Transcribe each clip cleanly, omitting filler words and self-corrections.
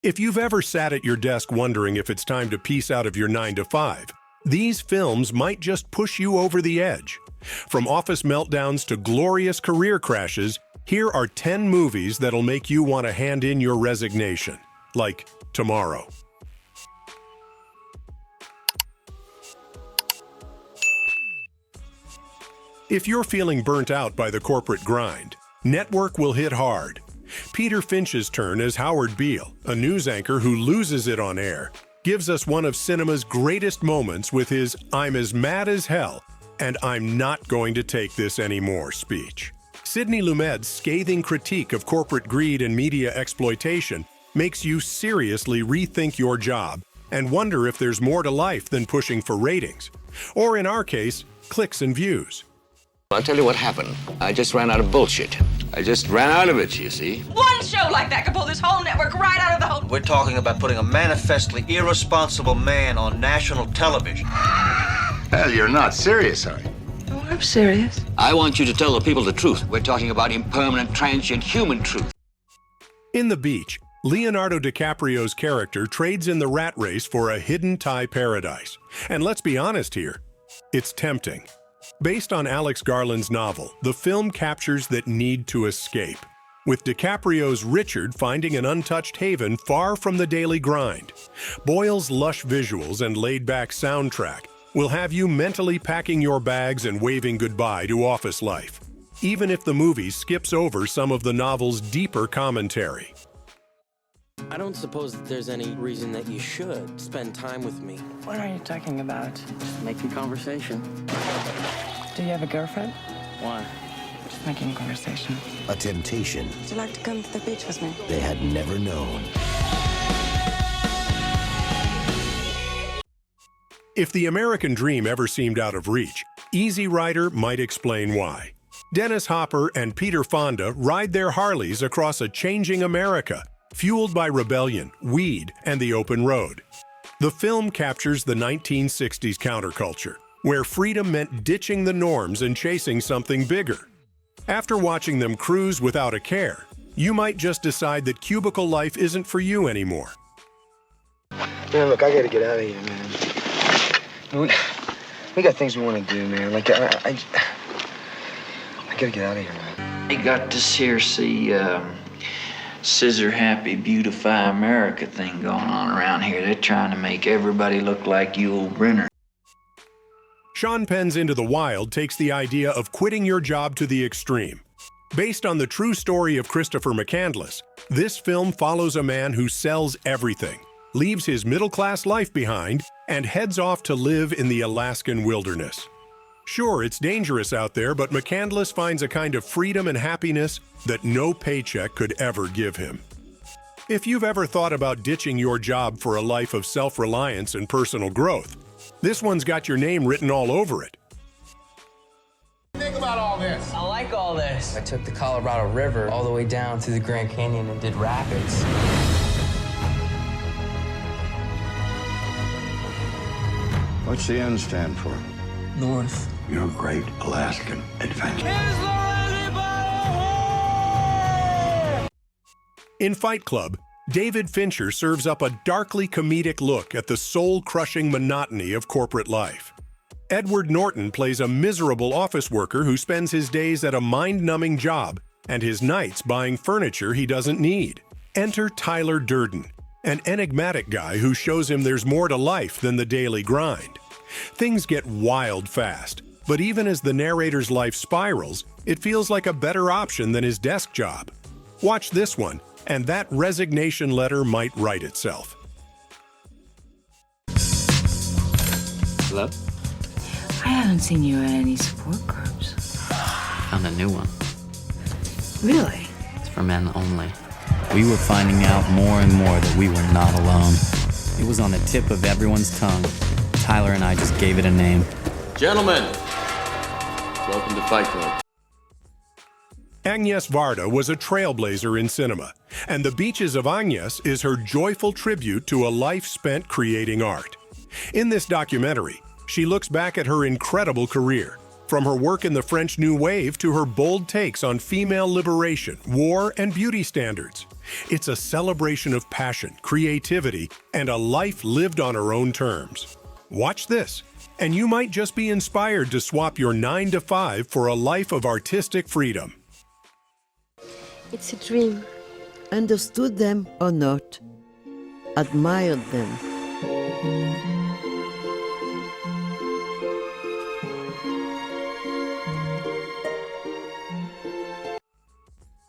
If you've ever sat at your desk wondering if it's time to peace out of your 9 to 5, these films might just push you over the edge. From office meltdowns to glorious career crashes, here are 10 movies that'll make you want to hand in your resignation, like tomorrow. If you're feeling burnt out by the corporate grind, Network will hit hard. Peter Finch's turn as Howard Beale, a news anchor who loses it on air, gives us one of cinema's greatest moments with his "I'm as mad as hell, and I'm not going to take this anymore" speech. Sidney Lumet's scathing critique of corporate greed and media exploitation makes you seriously rethink your job and wonder if there's more to life than pushing for ratings, or in our case, clicks and views. I'll tell you what happened. I just ran out of bullshit. I just ran out of it, you see. One show like that could pull this whole network right out of the hole. We're talking about putting a manifestly irresponsible man on national television. Hell, you're not serious, are you? Oh, I'm serious. I want you to tell the people the truth. We're talking about impermanent, transient human truth. In The Beach, Leonardo DiCaprio's character trades in the rat race for a hidden Thai paradise. And let's be honest here, it's tempting. Based on Alex Garland's novel, the film captures that need to escape, with DiCaprio's Richard finding an untouched haven far from the daily grind. Boyle's lush visuals and laid-back soundtrack will have you mentally packing your bags and waving goodbye to office life, even if the movie skips over some of the novel's deeper commentary. I don't suppose that there's any reason that you should spend time with me. What are you talking about? Just making conversation. Do you have a girlfriend? Why? Just making conversation. A temptation Would you like to come to the beach with me? they had never known. If the American dream ever seemed out of reach, Easy Rider might explain why. Dennis Hopper and Peter Fonda ride their Harleys across a changing America, fueled by rebellion, weed, and the open road. The film captures the 1960s counterculture, where freedom meant ditching the norms and chasing something bigger. After watching them cruise without a care, you might just decide that cubicle life isn't for you anymore. Man, look, I gotta get out of here, man. We got things we want to do, man. Like, I gotta get out of here, man. They got this here, scissor happy beautify America thing going on around here. They're trying to make everybody look like Yul Brynner. Sean Penn's Into the Wild takes the idea of quitting your job to the extreme. Based on the true story of Christopher McCandless, this film follows a man who sells everything, leaves his middle-class life behind, and heads off to live in the Alaskan wilderness. Sure, it's dangerous out there, but McCandless finds a kind of freedom and happiness that no paycheck could ever give him. If you've ever thought about ditching your job for a life of self-reliance and personal growth, this one's got your name written all over it. Think about all this. I like all this. I took the Colorado River all the way down through the Grand Canyon and did rapids. What's the N stand for? North. Your great Alaskan adventure. In Fight Club, David Fincher serves up a darkly comedic look at the soul-crushing monotony of corporate life. Edward Norton plays a miserable office worker who spends his days at a mind-numbing job and his nights buying furniture he doesn't need. Enter Tyler Durden, an enigmatic guy who shows him there's more to life than the daily grind. Things get wild fast, but even as the narrator's life spirals, it feels like a better option than his desk job. Watch this one, and that resignation letter might write itself. Hello? I haven't seen you at any support groups. Found a new one. Really? It's for men only. We were finding out more and more that we were not alone. It was on the tip of everyone's tongue. Tyler and I just gave it a name. Gentlemen, welcome to Fight Club. Agnes Varda was a trailblazer in cinema, and The Beaches of Agnes is her joyful tribute to a life spent creating art. In this documentary, she looks back at her incredible career, from her work in the French New Wave to her bold takes on female liberation, war, and beauty standards. It's a celebration of passion, creativity, and a life lived on her own terms. Watch this, and you might just be inspired to swap your 9-to-5 for a life of artistic freedom. It's a dream. Understood them or not. Admired them.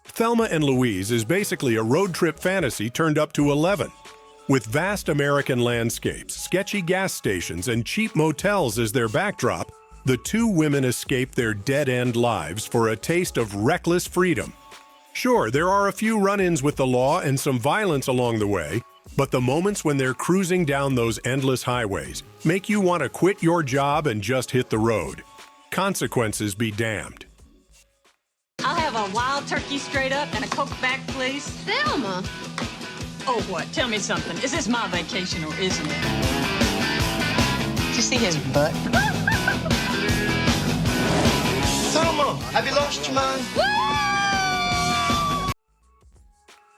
Thelma and Louise is basically a road trip fantasy turned up to 11. With vast American landscapes, sketchy gas stations, and cheap motels as their backdrop, the two women escape their dead-end lives for a taste of reckless freedom. Sure, there are a few run-ins with the law and some violence along the way, but the moments when they're cruising down those endless highways make you want to quit your job and just hit the road. Consequences be damned. I'll have a wild turkey straight up and a Coke back, please. Thelma! Oh, what? Tell me something. Is this my vacation or isn't it? Did you see his butt? Thelma, have you lost your mind?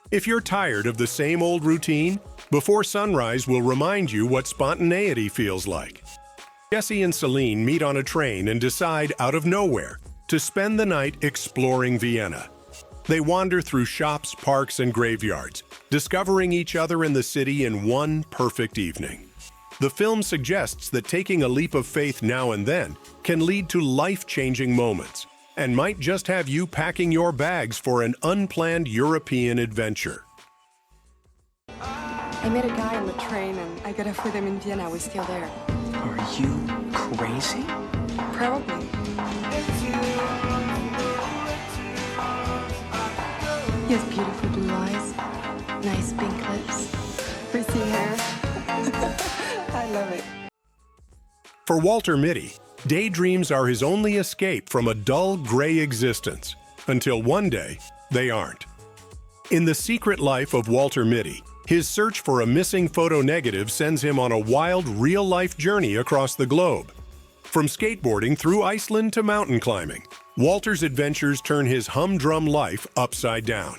If you're tired of the same old routine, Before Sunrise will remind you what spontaneity feels like. Jesse and Celine meet on a train and decide, out of nowhere, to spend the night exploring Vienna. They wander through shops, parks, and graveyards, discovering each other in the city in one perfect evening. The film suggests that taking a leap of faith now and then can lead to life-changing moments, and might just have you packing your bags for an unplanned European adventure. I met a guy on the train and I got off with him in Vienna. We're still there. Are you crazy? Probably. He has beautiful blue eyes, nice pink lips, frizzy hair. I love it. For Walter Mitty, daydreams are his only escape from a dull, gray existence, until one day they aren't. In The Secret Life of Walter Mitty, his search for a missing photo negative sends him on a wild, real-life journey across the globe. From skateboarding through Iceland to mountain climbing, Walter's adventures turn his humdrum life upside down.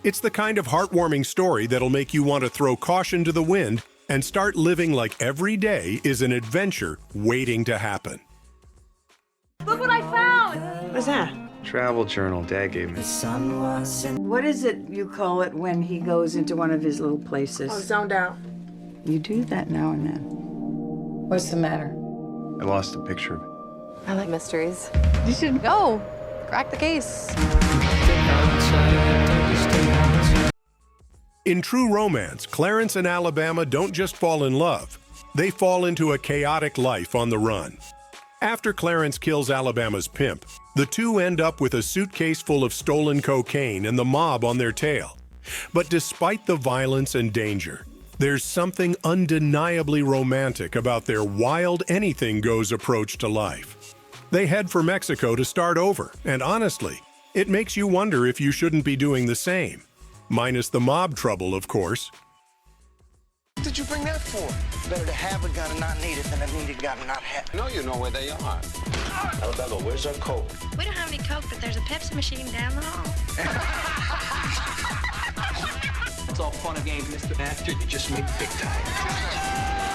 It's the kind of heartwarming story that'll make you want to throw caution to the wind and start living like every day is an adventure waiting to happen. Look what I found! What's that? Travel journal Dad gave me. What is it you call it when he goes into one of his little places? Oh, zoned out. You do that now and then. What's the matter? I lost a picture of it. I like mysteries. You should go. Crack the case. In True Romance, Clarence and Alabama don't just fall in love, they fall into a chaotic life on the run. After Clarence kills Alabama's pimp, the two end up with a suitcase full of stolen cocaine and the mob on their tail. But despite the violence and danger, there's something undeniably romantic about their wild anything-goes approach to life. They head for Mexico to start over, and honestly, it makes you wonder if you shouldn't be doing the same. Minus the mob trouble, of course. What did you bring that for? Better to have a gun and not need it than a needed gun and not have it. No, you know where they are. Alabama, where's our Coke? We don't have any Coke, but there's a Pepsi machine down the hall. It's all fun and games, Mr. Master. You just made big time.